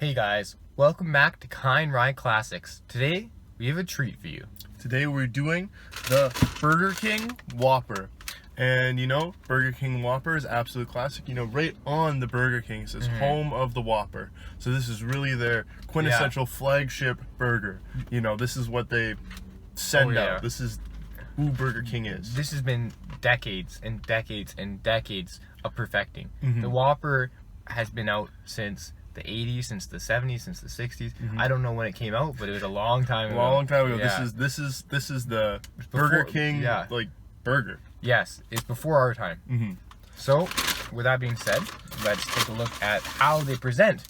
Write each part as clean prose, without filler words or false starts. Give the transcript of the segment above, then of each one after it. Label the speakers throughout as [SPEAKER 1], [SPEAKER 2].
[SPEAKER 1] Hey guys, welcome back to Kai and Rai Klassics. Today, we have a treat for you.
[SPEAKER 2] Today we're doing the Burger King Whopper. And you know, Burger King Whopper is absolute classic. You know, right on the Burger King it says home of the Whopper. So this is really their quintessential flagship burger. You know, this is what they send out. This is who Burger King is.
[SPEAKER 1] This has been decades and decades and decades of perfecting. The Whopper has been out since the 80s, since the 70s, since the 60s. I don't know when it came out, but it was a long time ago.
[SPEAKER 2] Yeah. This is the Burger King like burger.
[SPEAKER 1] Yes, it's before our time. So, with that being said, let's take a look at how they present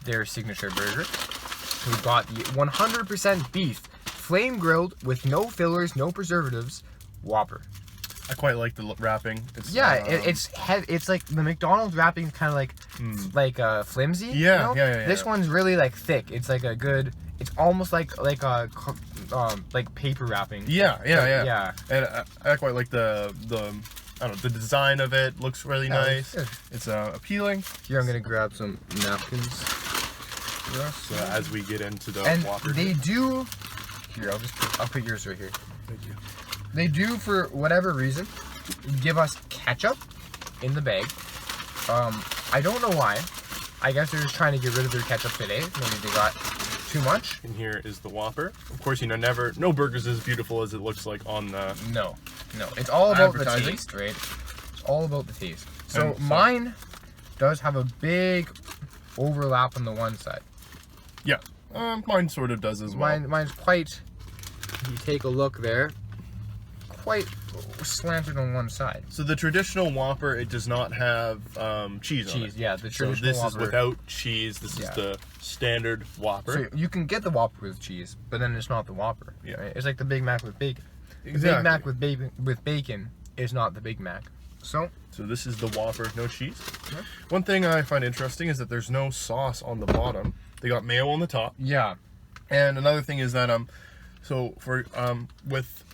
[SPEAKER 1] their signature burger. So we've got the 100% beef, flame grilled with no fillers, no preservatives, Whopper.
[SPEAKER 2] I quite like the wrapping.
[SPEAKER 1] It's it's like the McDonald's wrapping is kind of like flimsy.
[SPEAKER 2] Yeah,
[SPEAKER 1] you know?
[SPEAKER 2] yeah.
[SPEAKER 1] This one's really like thick. It's like a good. It's almost like paper wrapping.
[SPEAKER 2] Yeah. And I quite like the I don't know, the design of it. Looks really nice. It's appealing.
[SPEAKER 1] Here I'm gonna grab some napkins.
[SPEAKER 2] So as we get into the Whopper.
[SPEAKER 1] They do. Here, I'll put yours right here.
[SPEAKER 2] Thank you.
[SPEAKER 1] They do, for whatever reason, give us ketchup in the bag. I don't know why. I guess they're just trying to get rid of their ketchup today. Maybe they got too much.
[SPEAKER 2] And here is the Whopper. Of course, you know, no burger's as beautiful as it looks like on the
[SPEAKER 1] No. It's all about the taste, right? It's all about the taste. So mine does have a big overlap on the one side.
[SPEAKER 2] Yeah. Mine sort of does as well.
[SPEAKER 1] Mine's quite, if you take a look there, quite slanted on one side.
[SPEAKER 2] So the traditional Whopper, it does not have cheese on it.
[SPEAKER 1] Yeah, the traditional
[SPEAKER 2] So this
[SPEAKER 1] Whopper
[SPEAKER 2] is without cheese. This is the standard Whopper.
[SPEAKER 1] So you can get the Whopper with cheese, but then it's not the Whopper.
[SPEAKER 2] Yeah.
[SPEAKER 1] Right? It's like the Big Mac with bacon.
[SPEAKER 2] Exactly.
[SPEAKER 1] The Big Mac with bacon is not the Big Mac. So
[SPEAKER 2] this is the Whopper, no cheese. Yeah. One thing I find interesting is that there's no sauce on the bottom. They got mayo on the top.
[SPEAKER 1] Yeah.
[SPEAKER 2] And another thing is that with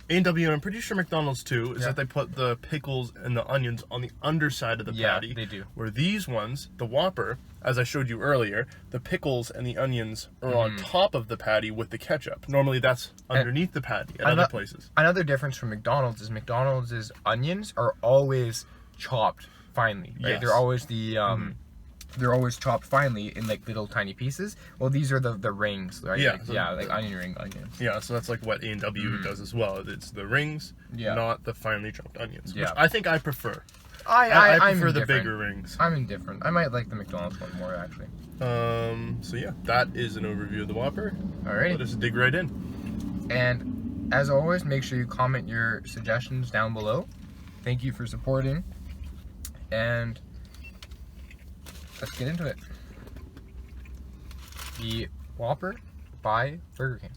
[SPEAKER 2] A&W, and I'm pretty sure McDonald's too, is that they put the pickles and the onions on the underside of the patty.
[SPEAKER 1] Yeah, they do.
[SPEAKER 2] Where these ones, the Whopper, as I showed you earlier, the pickles and the onions are on top of the patty with the ketchup. Normally that's underneath the patty at other places.
[SPEAKER 1] Another difference from McDonald's is McDonald's onions are always chopped finely. Right?
[SPEAKER 2] Yes.
[SPEAKER 1] They're always they're always chopped finely in like little tiny pieces. Well, these are the rings, right?
[SPEAKER 2] Yeah.
[SPEAKER 1] Like onion ring onions.
[SPEAKER 2] Yeah, so that's like what A&W does as well. It's the rings, not the finely chopped onions, which I think I prefer. I prefer the bigger rings.
[SPEAKER 1] I'm indifferent. I might like the McDonald's one more, actually.
[SPEAKER 2] So yeah, that is an overview of the Whopper.
[SPEAKER 1] Alright.
[SPEAKER 2] Let us dig right in.
[SPEAKER 1] And as always, make sure you comment your suggestions down below. Thank you for supporting. And let's get into it. The Whopper by Burger King.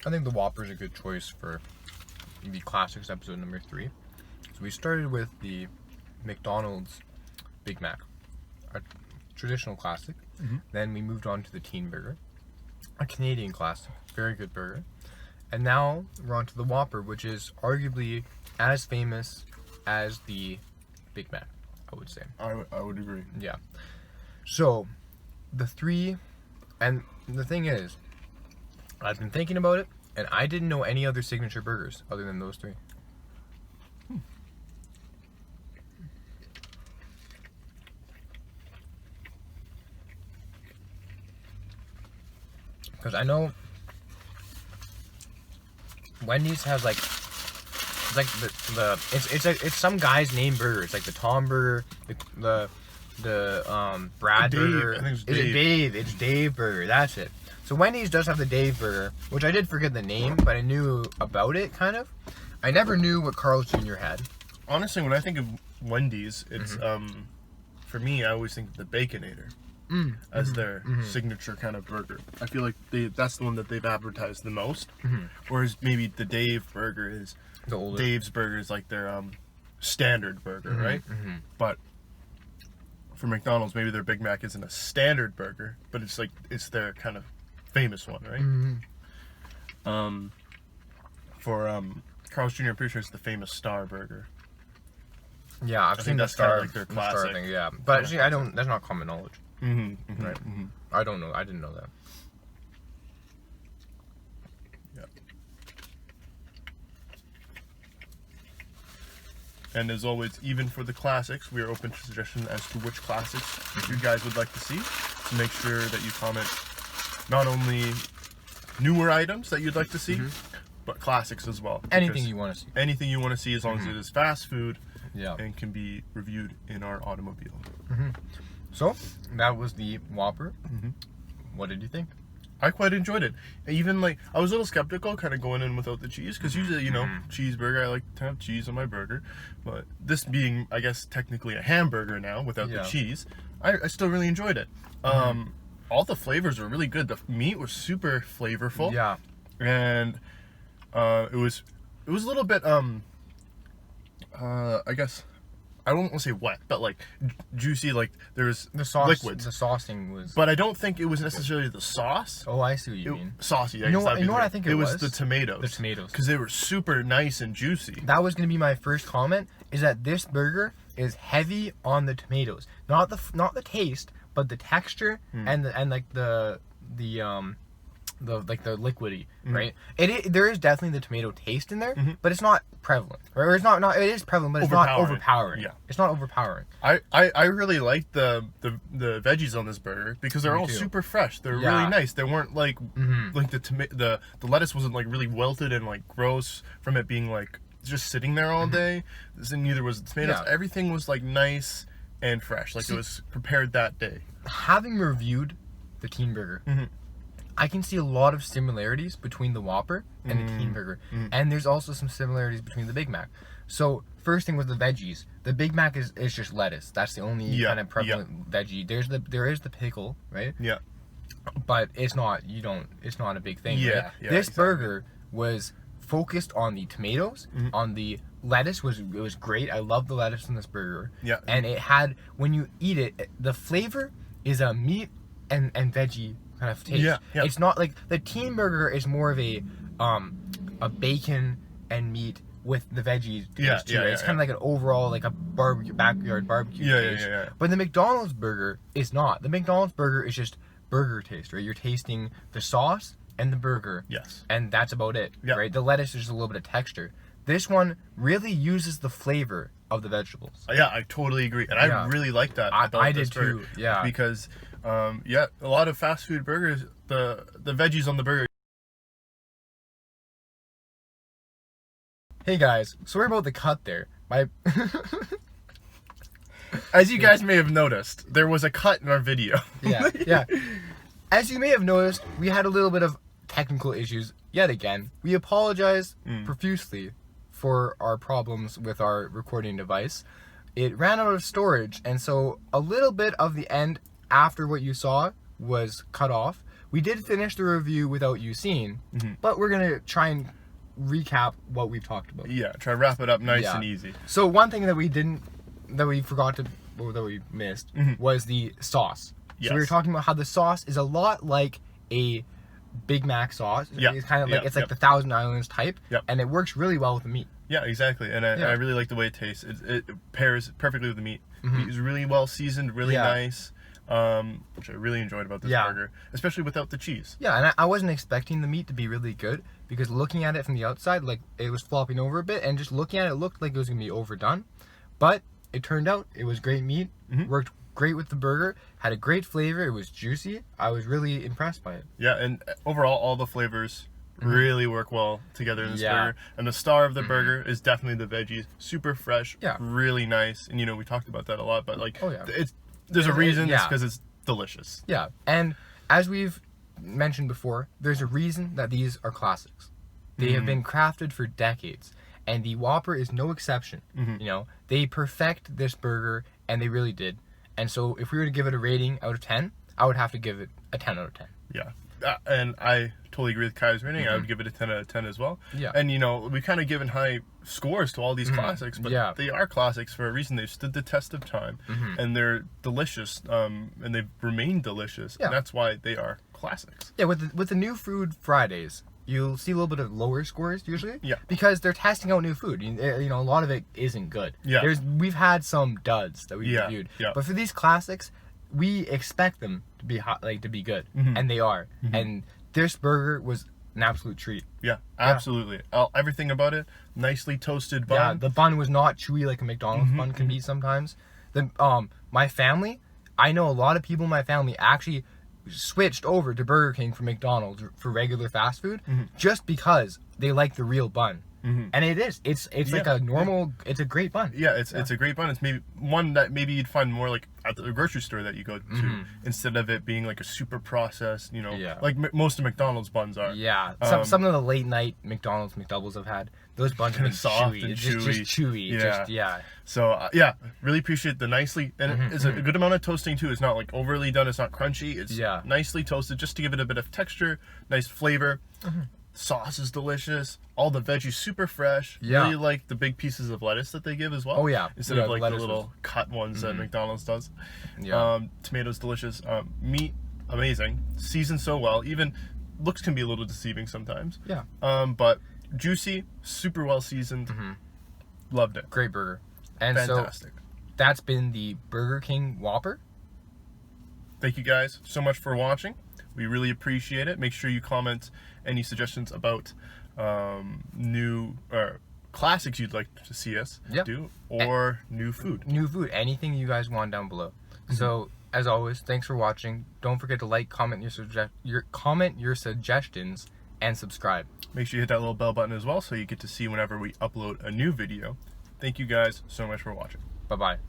[SPEAKER 1] I think the Whopper is a good choice for the Classics episode number 3. So we started with the McDonald's Big Mac, a traditional classic. Then we moved on to the Teen Burger, a Canadian classic, very good burger. And now we're on to the Whopper, which is arguably as famous as the Big Mac, I would say.
[SPEAKER 2] I would agree.
[SPEAKER 1] Yeah. So, the three, and the thing is, I've been thinking about it, and I didn't know any other signature burgers other than those three. Because I know Wendy's has like, it's like it's some guy's name burger. It's like the Tom Burger, the Brad
[SPEAKER 2] Dave.
[SPEAKER 1] Burger.
[SPEAKER 2] I think it's
[SPEAKER 1] Is it
[SPEAKER 2] Dave.
[SPEAKER 1] Dave? It's Dave Burger. That's it. So Wendy's does have the Dave Burger, which I did forget the name, but I knew about it kind of. I never knew what Carl's Jr. had.
[SPEAKER 2] Honestly, when I think of Wendy's, it's for me, I always think of the Baconator as their signature kind of burger. I feel like that's the one that they've advertised the most. Whereas maybe the Dave Burger is
[SPEAKER 1] The older.
[SPEAKER 2] Dave's Burger is like their standard burger, right? But for McDonald's, maybe their Big Mac isn't a standard burger, but it's their kind of famous one, right? For Carl's Jr., I'm pretty sure it's the famous Star Burger.
[SPEAKER 1] Yeah, I've seen
[SPEAKER 2] think
[SPEAKER 1] the
[SPEAKER 2] that's kinda
[SPEAKER 1] Star,
[SPEAKER 2] like their
[SPEAKER 1] the Star
[SPEAKER 2] classic.
[SPEAKER 1] thing. Yeah, but actually, I don't. That's not common knowledge.
[SPEAKER 2] Right.
[SPEAKER 1] I don't know. I didn't know that.
[SPEAKER 2] Yeah. And as always, even for the classics, we are open to suggestion as to which classics you guys would like to see. So make sure that you comment not only newer items that you'd like to see, but classics as well.
[SPEAKER 1] Anything
[SPEAKER 2] Because
[SPEAKER 1] you want to see.
[SPEAKER 2] anything you want to see, as long as it is fast food
[SPEAKER 1] Yeah.
[SPEAKER 2] and can be reviewed in our automobile.
[SPEAKER 1] So that was the Whopper. What did you think?
[SPEAKER 2] I quite enjoyed it. Even like, I was a little skeptical kind of going in without the cheese, because usually, you know, cheeseburger, I like to have cheese on my burger. But this being, I guess, technically a hamburger now without the cheese, I still really enjoyed it. All the flavors were really good. The meat was super flavorful.
[SPEAKER 1] Yeah.
[SPEAKER 2] And it was a little bit, I guess, I don't want to say wet, but like juicy, like there was
[SPEAKER 1] The sauce,
[SPEAKER 2] liquids.
[SPEAKER 1] the saucing was.
[SPEAKER 2] But I don't think it was necessarily the sauce.
[SPEAKER 1] Oh, I see what you
[SPEAKER 2] It,
[SPEAKER 1] mean.
[SPEAKER 2] saucy.
[SPEAKER 1] You know what I think it
[SPEAKER 2] was?
[SPEAKER 1] was?
[SPEAKER 2] The tomatoes.
[SPEAKER 1] The tomatoes.
[SPEAKER 2] Because they were super nice and juicy.
[SPEAKER 1] That was gonna be my first comment. Is that this burger is heavy on the tomatoes, not the taste, but the texture and the liquidy, right? There is definitely the tomato taste in there, but it's not prevalent. Or it's not it is prevalent, but it's not overpowering.
[SPEAKER 2] Yeah.
[SPEAKER 1] It's not overpowering.
[SPEAKER 2] I really liked the veggies on this burger because they're all super fresh. They're really nice. They weren't like like the lettuce wasn't like really wilted and like gross from it being like just sitting there all day. And neither was the tomatoes.
[SPEAKER 1] Yeah.
[SPEAKER 2] Everything was like nice and fresh. Like it was prepared that day.
[SPEAKER 1] Having reviewed the Teen Burger, I can see a lot of similarities between the Whopper and the Teen Burger. And there's also some similarities between the Big Mac. So, first thing was the veggies. The Big Mac is just lettuce. That's the only kind of prevalent veggie. There is the pickle, right?
[SPEAKER 2] Yeah.
[SPEAKER 1] But it's not a big thing.
[SPEAKER 2] Yeah,
[SPEAKER 1] right?
[SPEAKER 2] yeah,
[SPEAKER 1] This
[SPEAKER 2] exactly.
[SPEAKER 1] burger was focused on the tomatoes, on the lettuce was great. I love the lettuce in this burger.
[SPEAKER 2] Yeah.
[SPEAKER 1] And it had, when you eat it, the flavor is a meat and veggie kind of taste.
[SPEAKER 2] Yeah, yeah.
[SPEAKER 1] It's not like the Teen Burger is more of a bacon and meat with the veggies taste to it. It's kind of like an overall like a backyard barbecue taste.
[SPEAKER 2] Yeah.
[SPEAKER 1] But the McDonald's burger is not. The McDonald's burger is just burger taste, right? You're tasting the sauce and the burger.
[SPEAKER 2] Yes.
[SPEAKER 1] And that's about it,
[SPEAKER 2] Yeah.
[SPEAKER 1] right? The lettuce is just a little bit of texture. This one really uses the flavor of the vegetables.
[SPEAKER 2] Yeah, I totally agree, and I really like that.
[SPEAKER 1] I
[SPEAKER 2] this
[SPEAKER 1] did too.
[SPEAKER 2] burger,
[SPEAKER 1] Yeah.
[SPEAKER 2] because a lot of fast food burgers, the veggies on the burger.
[SPEAKER 1] Hey guys, sorry about the cut there.
[SPEAKER 2] As you guys may have noticed, there was a cut in our video.
[SPEAKER 1] Yeah. As you may have noticed, we had a little bit of technical issues yet again. We apologize profusely for our problems with our recording device. It ran out of storage, and so a little bit of the end after what you saw was cut off. We did finish the review without you seeing, but we're gonna try and recap what we've talked about.
[SPEAKER 2] Yeah, try to wrap it up nice and easy.
[SPEAKER 1] So one thing that we missed was the sauce.
[SPEAKER 2] Yes.
[SPEAKER 1] So we were talking about how the sauce is a lot like a Big Mac sauce.
[SPEAKER 2] Yeah.
[SPEAKER 1] It's kind of like it's like the Thousand Islands type, and it works really well with the meat.
[SPEAKER 2] Yeah, exactly. And I really like the way it tastes. It pairs perfectly with the meat. Meat is really well seasoned, really nice. Which I really enjoyed about this burger, especially without the cheese.
[SPEAKER 1] Yeah, and I wasn't expecting the meat to be really good, because looking at it from the outside, like, it was flopping over a bit, and just looking at it, it looked like it was going to be overdone. But it turned out it was great meat, worked great with the burger, had a great flavor, it was juicy. I was really impressed by it.
[SPEAKER 2] Yeah, and overall, all the flavors really work well together in this burger. And the star of the burger is definitely the veggies. Super fresh, really nice. And, you know, we talked about that a lot, but, like, there's a reason. It's because it's delicious. Yeah,
[SPEAKER 1] and as we've mentioned before, there's a reason that these are classics. They have been crafted for decades, and the Whopper is no exception. You know, they perfect this burger, and they really did. And so if we were to give it a rating out of 10, I would have to give it a 10 out of 10.
[SPEAKER 2] Yeah. And I totally agree with Kai's rating. I would give it a 10 out of 10 as well.
[SPEAKER 1] Yeah.
[SPEAKER 2] And, you know, we've kind of given high scores to all these classics, but they are classics for a reason. They've stood the test of time, and they're delicious, and they've remained delicious, and that's why they are classics.
[SPEAKER 1] Yeah, with the new food Fridays, you'll see a little bit of lower scores usually.
[SPEAKER 2] Yeah.
[SPEAKER 1] Because they're testing out new food. You know, a lot of it isn't good.
[SPEAKER 2] Yeah.
[SPEAKER 1] We've had some duds that we've reviewed.
[SPEAKER 2] Yeah.
[SPEAKER 1] But for these classics, we expect them to be to be good, and they are. And this burger was an absolute treat.
[SPEAKER 2] Yeah, absolutely. Everything about it, nicely toasted bun.
[SPEAKER 1] Yeah, the bun was not chewy like a McDonald's bun can be sometimes. My family, I know a lot of people in my family actually switched over to Burger King from McDonald's for regular fast food just because they like the real bun. And it's like a normal, it's a great bun.
[SPEAKER 2] Yeah, it's a great bun. It's maybe one that maybe you'd find more like at the grocery store that you go to, instead of it being like a super processed, you know, like most of McDonald's buns are.
[SPEAKER 1] Yeah, some of the late night McDonald's McDoubles I've had, those buns are
[SPEAKER 2] soft
[SPEAKER 1] chewy.
[SPEAKER 2] and
[SPEAKER 1] It's
[SPEAKER 2] chewy.
[SPEAKER 1] just chewy.
[SPEAKER 2] Yeah. So really appreciate the nicely, and it's a good amount of toasting too. It's not like overly done. It's not crunchy. It's nicely toasted just to give it a bit of texture, nice flavor. Sauce is delicious. All the veggies super fresh. Really like the big pieces of lettuce that they give as well.
[SPEAKER 1] Oh yeah.
[SPEAKER 2] Instead of like the little cut ones that McDonald's does. Yeah. Tomatoes delicious. Meat amazing. Seasoned so well. Even looks can be a little deceiving sometimes.
[SPEAKER 1] Yeah.
[SPEAKER 2] But juicy, super well seasoned. Loved it.
[SPEAKER 1] Great burger. And
[SPEAKER 2] fantastic.
[SPEAKER 1] So that's been the Burger King Whopper.
[SPEAKER 2] Thank you guys so much for watching. We really appreciate it. Make sure you comment any suggestions about new classics you'd like to see us do, or new food.
[SPEAKER 1] New food. Anything you guys want down below. So as always, thanks for watching. Don't forget to like, comment your suggestions, and subscribe.
[SPEAKER 2] Make sure you hit that little bell button as well, so you get to see whenever we upload a new video. Thank you guys so much for watching.
[SPEAKER 1] Bye bye.